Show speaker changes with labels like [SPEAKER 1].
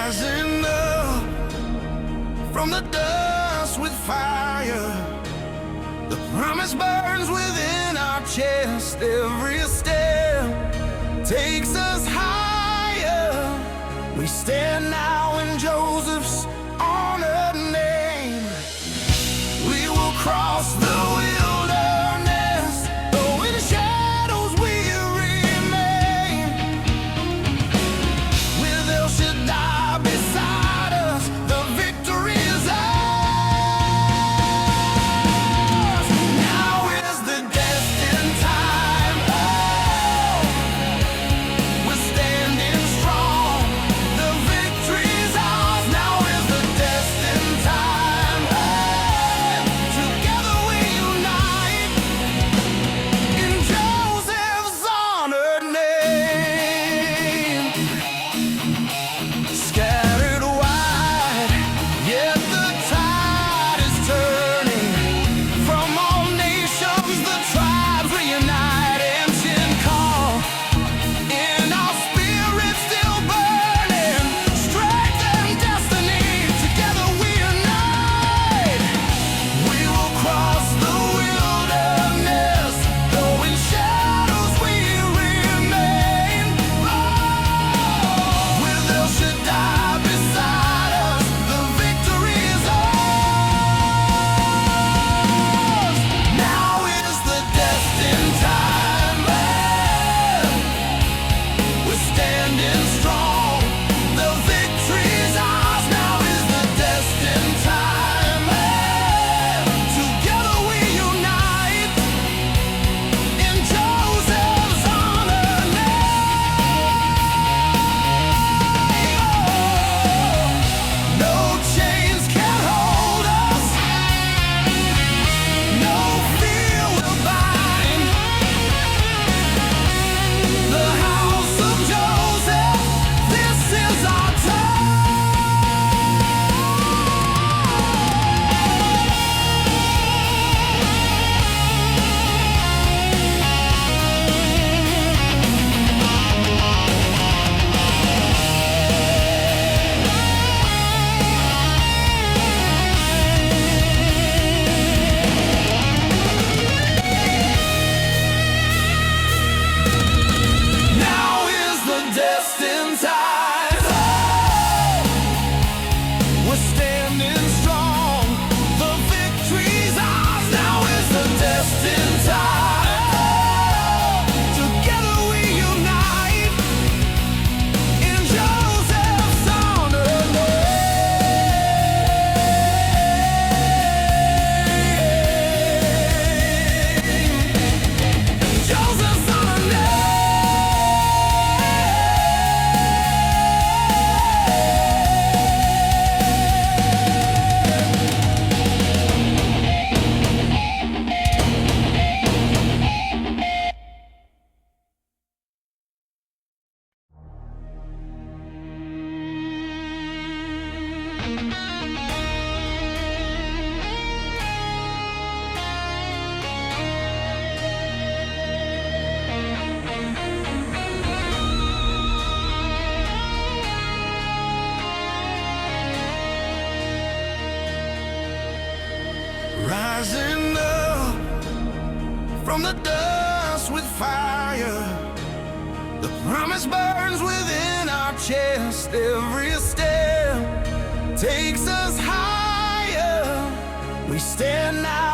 [SPEAKER 1] Rising up from the dust with fire, the promise burns within our chest. Every step takes us higher. We stand now in Joseph's honored name. We will cross the wilderness, though in the shadows we remain. With El Shaddai beside us, the victory is ours. Now is the destined time. Oh, we're standing strong. The victory is ours. Now is the destined time. Oh, together we unite in Joseph's honored name. Scattered wide, yet the tide is turning. From all nations, the tribes reunite. Ancient call in our spirits still burning. Strength and destiny, together we unite. We will cross the wilderness, though in shadows we remain. Oh, with El Shaddai beside us, the victory is ours. Now is the destined time. Oh, we're standing strong. The victory is ours. Now is the destined time. Oh, together we unite in Joseph's honored name. No chains can hold us. No fear will bind. The house of Joseph, this is our Now is the destined time. Oh, we're standing strong. The victory's ours. Now is the destined time. Oh, together we unite in Joseph's honored name. Joseph's honored name. Rising up from the dust with fire, the promise burns within our chest. Every step takes us higher. We stand now